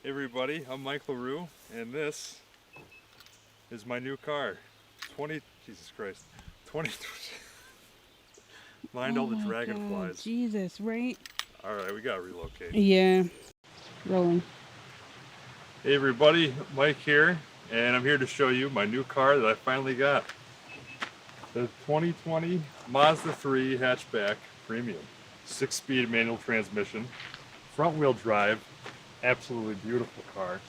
Hey everybody, I'm Mike LaRue, and this is my new car. Jesus Christ, 20, mind Oh all the my God, dragonflies. Jesus, right? All right, we gotta relocate. Yeah, rolling. Hey everybody, Mike here, and I'm here to show you my new car that I finally got. The 2020 Mazda 3 Hatchback Premium. 6-speed manual transmission, front wheel drive, absolutely beautiful car.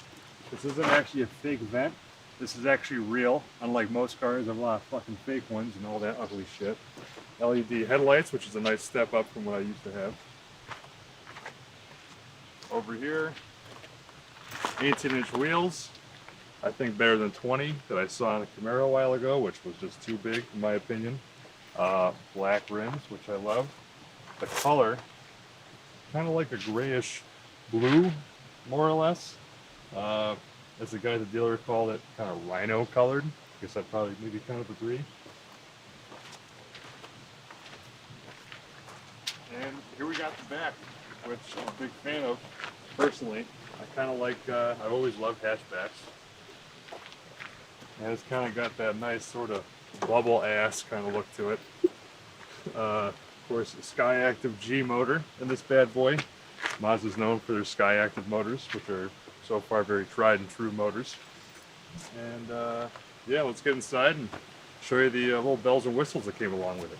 This isn't actually a fake vent. This is actually real. Unlike most cars, I have a lot of fucking fake ones and all that ugly shit. LED headlights, which is a nice step up from what I used to have. Over here, 18-inch wheels. I think better than 20 that I saw on a Camaro a while ago, which was just too big in my opinion. Black rims, which I love. The color, kind of like a grayish blue, more or less. As the guy at the dealer called it, kind of rhino colored. I guess I'd probably maybe kind of agree. And here we got the back, which I'm a big fan of personally. I kind of like, I've always loved hatchbacks. And it's kind of got that nice sort of bubble ass kind of look to it. Of course, the Skyactiv G motor in this bad boy. Mazda's known for their Skyactiv motors, which are so far very tried and true motors. And yeah, let's get inside and show you the little bells and whistles that came along with it.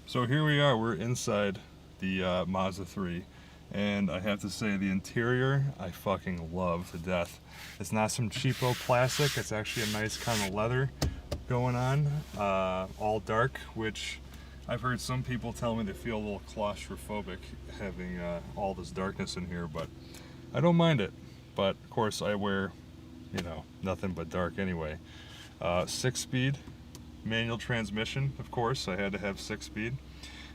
So here we are, we're inside the Mazda 3, and I have to say the interior I fucking love to death. It's not some cheapo plastic, it's actually a nice kind of leather going on, all dark, which I've heard some people tell me they feel a little claustrophobic having all this darkness in here, but I don't mind it. But of course I wear, you know, nothing but dark anyway. 6-speed manual transmission, of course, I had to have 6-speed.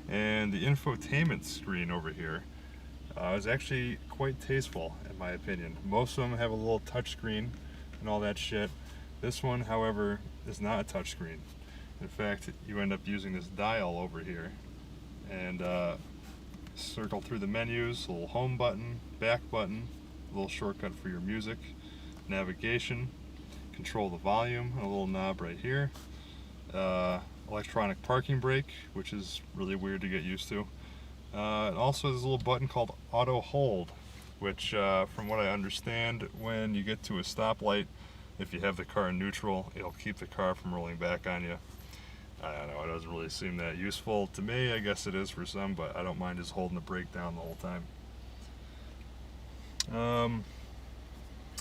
And the infotainment screen over here is actually quite tasteful in my opinion. Most of them have a little touch screen and all that shit. This one, however, is not a touch screen. In fact, you end up using this dial over here and circle through the menus, a little home button, back button, a little shortcut for your music, navigation, control the volume, and a little knob right here. Electronic parking brake, which is really weird to get used to. It also has a little button called auto hold, which from what I understand, when you get to a stoplight, if you have the car in neutral, it'll keep the car from rolling back on you. I don't know, it doesn't really seem that useful to me. I guess it is for some, but I don't mind just holding the brake down the whole time.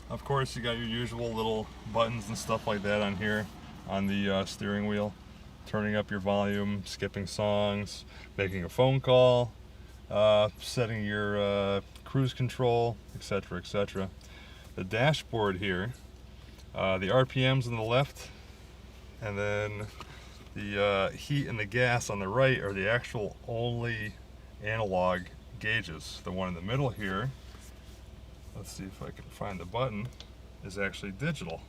Of course, you got your usual little buttons and stuff like that on here on the steering wheel. Turning up your volume, skipping songs, making a phone call, setting your cruise control, etc., etc. The dashboard here, the RPMs on the left, and then the heat and the gas on the right are the actual only analog gauges. The one in the middle here, let's see if I can find the button, is actually digital.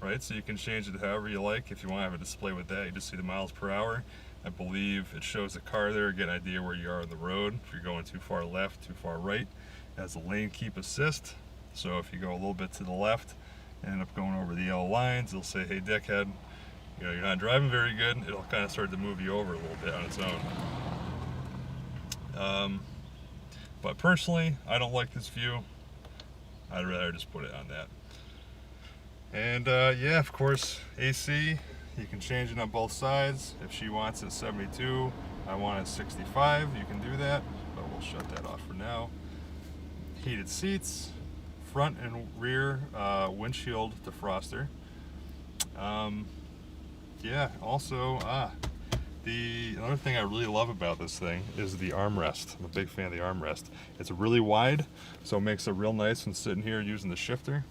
Right, so you can change it however you like. If you want to have a display with that, you just see the miles per hour. I believe it shows the car there, get an idea where you are on the road. If you're going too far left, too far right. It has a lane keep assist. So if you go a little bit to the left and end up going over the yellow lines, it'll say, hey dickhead, you know, you're not driving very good. It'll kind of start to move you over a little bit on its own. But personally, I don't like this view. I'd rather just put it on that. And yeah, of course, AC, you can change it on both sides. If she wants it 72, I want it 65, you can do that, but we'll shut that off for now. Heated seats, front and rear windshield defroster. Yeah, also, another thing I really love about this thing is the armrest. I'm a big fan of the armrest. It's really wide, so it makes it real nice when sitting here using the shifter.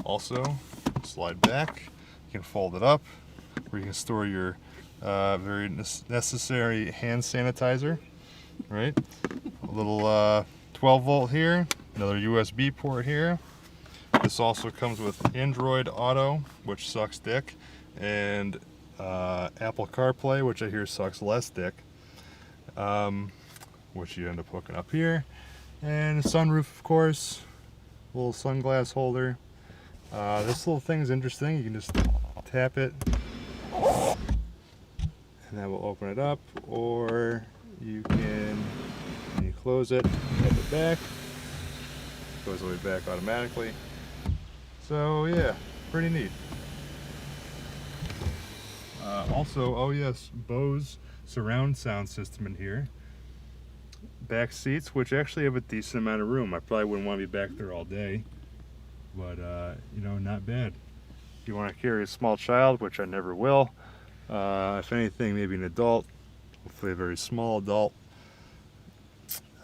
Also, slide back, you can fold it up, where you can store your very necessary hand sanitizer, right? A little 12 volt here, another USB port here. This also comes with Android Auto, which sucks dick, and Apple CarPlay, which I hear sucks less dick, which you end up hooking up here. And a sunroof, of course, little sunglass holder. This little thing's interesting. You can just tap it, and that will open it up, or you can, when you close it, tap it back. Goes all the way back automatically. So yeah, pretty neat. Also, oh yes, Bose surround sound system in here. Back seats, which actually have a decent amount of room. I probably wouldn't want to be back there all day, but you know, not bad. If you want to carry a small child, which I never will, if anything, maybe an adult, hopefully a very small adult.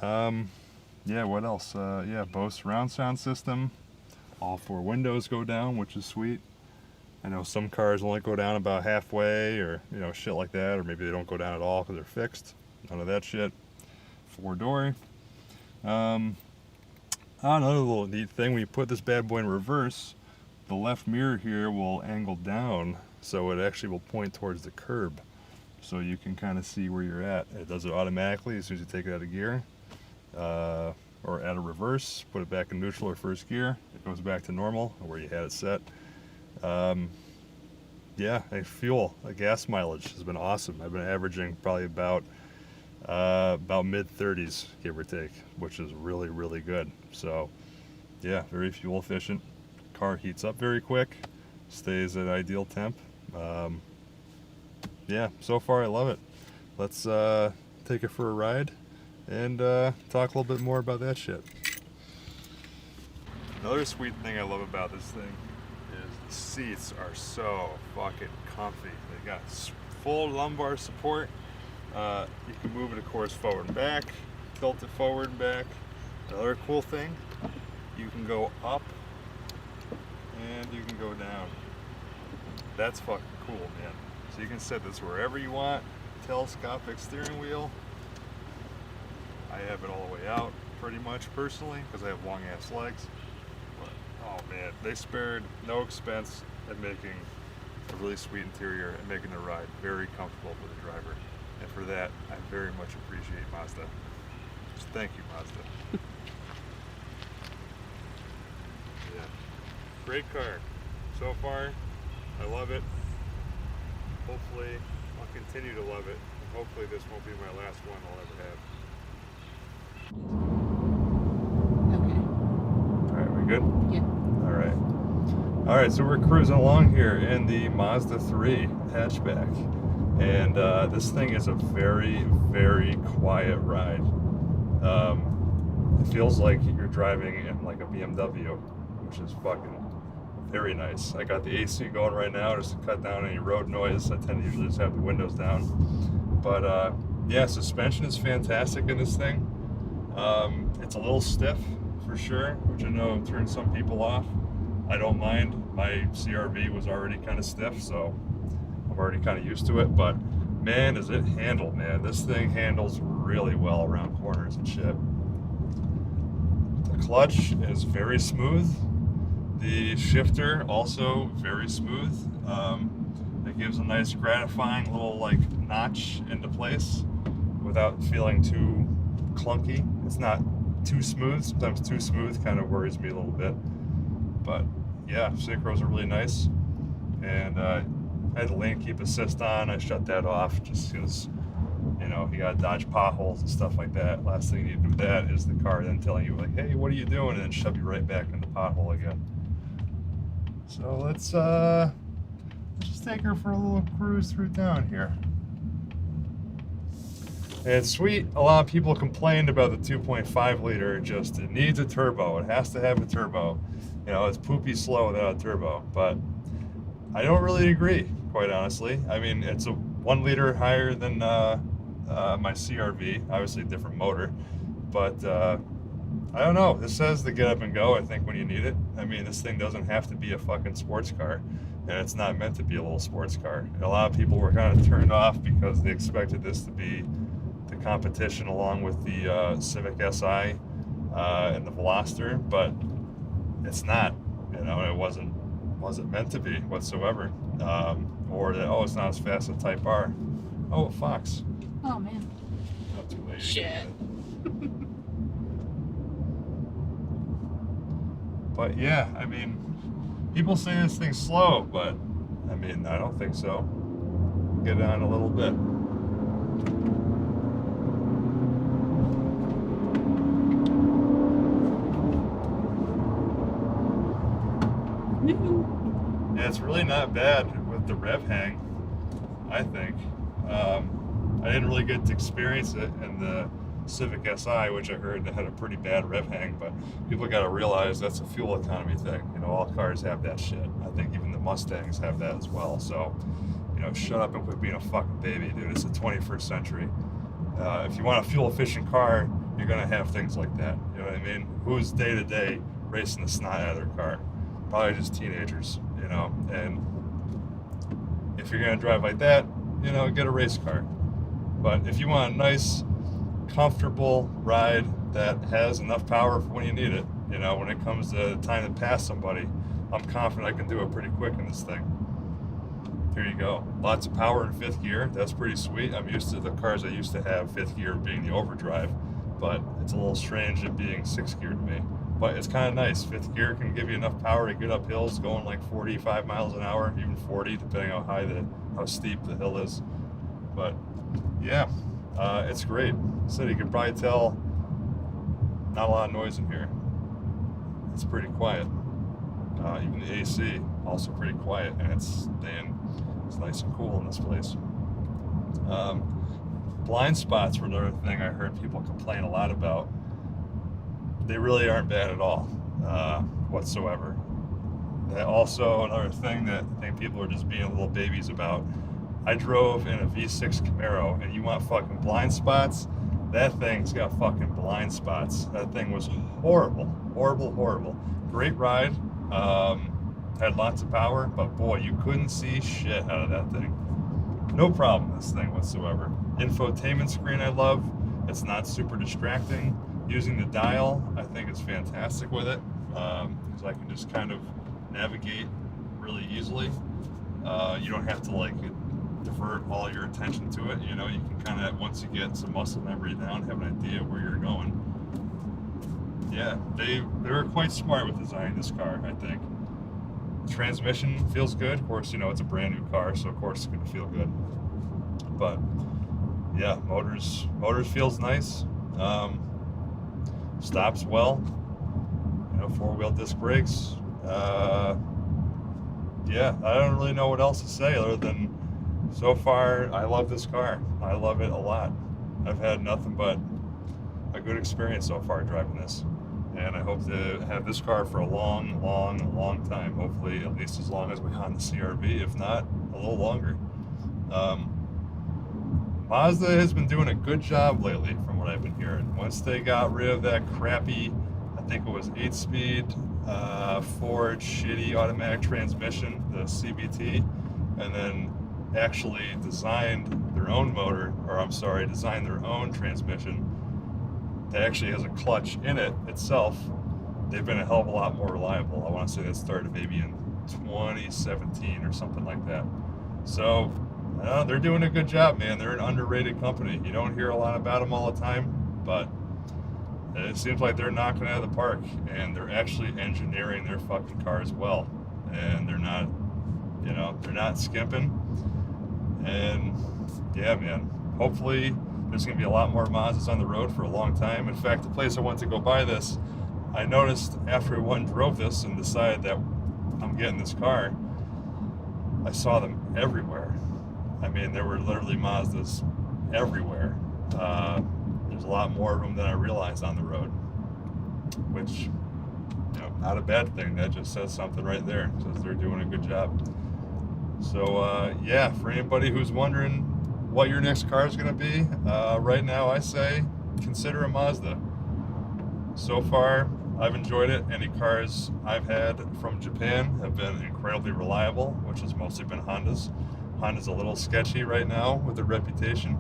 Yeah, what else? Yeah, Bose surround sound system. All 4 windows go down, which is sweet. I know some cars only go down about halfway, or you know, shit like that, or maybe they don't go down at all because they're fixed. None of that shit. 4-door. Another little neat thing, when you put this bad boy in reverse, the left mirror here will angle down, so it actually will point towards the curb, so you can kind of see where you're at. It does it automatically as soon as you take it out of gear, or out of reverse, put it back in neutral or first gear, it goes back to normal, or where you had it set. Yeah, gas mileage has been awesome. I've been averaging probably about mid-30s, give or take, which is really, really good. So yeah, very fuel efficient. Car heats up very quick, stays at ideal temp. Yeah, so far I love it. Let's take it for a ride and talk a little bit more about that shit. Another sweet thing I love about this thing is the seats are so fucking comfy. They got full lumbar support. You can move it, of course, forward and back, tilt it forward and back. Another cool thing, you can go up and you can go down. That's fucking cool, man. So you can set this wherever you want. Telescopic steering wheel. I have it all the way out, pretty much, personally, because I have long ass legs. But, oh man, they spared no expense at making a really sweet interior and making the ride very comfortable for the driver. And for that, I very much appreciate Mazda. Just thank you, Mazda. Yeah, great car. So far, I love it. Hopefully, I'll continue to love it. And hopefully, this won't be my last one I'll ever have. Okay. All right, we good? Yeah. All right. All right, so we're cruising along here in the Mazda 3 hatchback. And this thing is a very, very quiet ride. It feels like you're driving in like a BMW, which is fucking very nice. I got the AC going right now just to cut down any road noise. I tend to usually just have the windows down. But yeah, suspension is fantastic in this thing. It's a little stiff for sure, which I know turns some people off. I don't mind. My CR-V was already kind of stiff, so I'm already kind of used to it. But man, is it handled, man. This thing handles really well around corners and shit. The clutch is very smooth. The shifter also very smooth. It gives a nice gratifying little like notch into place without feeling too clunky. It's not too smooth. Sometimes too smooth kind of worries me a little bit. But yeah, synchros are really nice. And I had the lane keep assist on. I shut that off just because, you know, you gotta dodge potholes and stuff like that. Last thing you do with that is the car then telling you like, hey, what are you doing? And then shove you right back in the pothole again. So let's just take her for a little cruise through town here. And it's sweet. A lot of people complained about the 2.5 liter. Just it needs a turbo. It has to have a turbo. You know, it's poopy slow without a turbo. But I don't really agree, quite honestly. I mean, it's a 1 liter higher than my CR-V. Obviously, a different motor. But I don't know. This says the get up and go, I think, when you need it. I mean, this thing doesn't have to be a fucking sports car. And it's not meant to be a little sports car. And a lot of people were kind of turned off because they expected this to be the competition along with the Civic Si and the Veloster, but it's not. you know, and it wasn't meant to be whatsoever. Or that, oh, it's not as fast as Type R. Oh, a Fox. Oh man. Not too late. Shit. But yeah, I mean, people say this thing's slow, but I mean, I don't think so. Get on a little bit. Yeah, it's really not bad with the rev hang, I think. I didn't really get to experience it in the Civic Si, which I heard had a pretty bad rev hang, but people got to realize that's a fuel economy thing. You know, all cars have that shit. I think even the Mustangs have that as well. So, you know, shut up and quit being a fucking baby, dude. It's the 21st century. If you want a fuel efficient car, you're gonna have things like that. You know what I mean? Who's day to day racing the snot out of their car? Probably just teenagers, you know. And if you're gonna drive like that, you know, get a race car. But if you want a nice, comfortable ride that has enough power for when you need it, you know, when it comes to time to pass somebody, I'm confident I can do it pretty quick in this thing. Here you go. Lots of power in fifth gear. That's pretty sweet. I'm used to the cars I used to have fifth gear being the overdrive, but it's a little strange it being sixth gear to me. But it's kind of nice. Fifth gear can give you enough power to get up hills going like 45 miles an hour, even 40, depending on how steep the hill is. But yeah, it's great. So you can probably tell not a lot of noise in here. It's pretty quiet. Even the AC also pretty quiet, and it's nice and cool in this place. Blind spots were another thing I heard people complain a lot about. They really aren't bad at all, whatsoever. Also, another thing that I think people are just being little babies about. I drove in a V6 Camaro, and you want fucking blind spots? That thing's got fucking blind spots. That thing was horrible, horrible, horrible. Great ride. Had lots of power, but boy, you couldn't see shit out of that thing. No problem with this thing whatsoever. Infotainment screen I love. It's not super distracting. Using the dial, I think it's fantastic with it, because I can just kind of navigate really easily. You don't have to like divert all your attention to it. You know, you can kind of, once you get some muscle memory down, have an idea where you're going. Yeah, they were quite smart with designing this car, I think. Transmission feels good. Of course, you know, it's a brand new car, so of course it's going to feel good. But yeah, motors feels nice. Stops well. You know, four-wheel disc brakes. Yeah, I don't really know what else to say other than so far I love this car. I love it a lot. I've had nothing but a good experience so far driving this. And I hope to have this car for a long, long, long time. Hopefully at least as long as we Honda CR-V, if not a little longer. Mazda has been doing a good job lately from what I've been hearing. Once they got rid of that crappy, I think it was 8-speed Ford shitty automatic transmission, the CVT, and then actually designed their own designed their own transmission that actually has a clutch in it itself, they've been a hell of a lot more reliable. I want to say that started maybe in 2017 or something like that. So they're doing a good job, man. They're an underrated company. You don't hear a lot about them all the time, but it seems like they're knocking it out of the park, and they're actually engineering their fucking cars well, and they're not, you know, they're not skimping. And yeah, man, hopefully there's going to be a lot more Mazdas on the road for a long time. In fact, the place I went to go buy this, I noticed after one drove this and decided that I'm getting this car, I saw them everywhere. I mean, there were literally Mazdas everywhere. There's a lot more of them than I realized on the road, which, you know, not a bad thing. That just says something right there. It says they're doing a good job. So, yeah, for anybody who's wondering what your next car is going to be, right now I say consider a Mazda. So far, I've enjoyed it. Any cars I've had from Japan have been incredibly reliable, which has mostly been Hondas. Honda's a little sketchy right now with their reputation,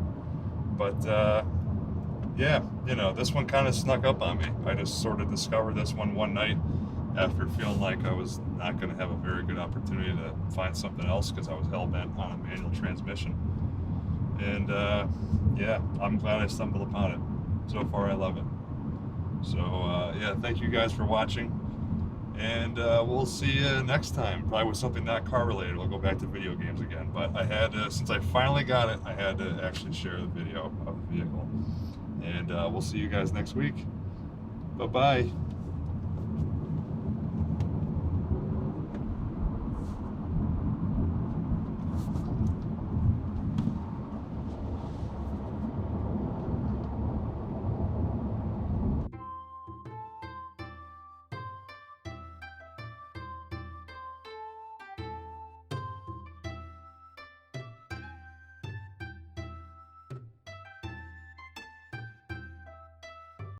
but yeah, you know, this one kind of snuck up on me. I just sort of discovered this one night after feeling like I was not going to have a very good opportunity to find something else because I was hell-bent on a manual transmission. And yeah, I'm glad I stumbled upon it. So far, I love it. So yeah, thank you guys for watching. And we'll see you next time, probably with something not car related. We'll go back to video games again. But I had to, since I finally got it, I had to actually share the video of the vehicle. And we'll see you guys next week. Bye-bye.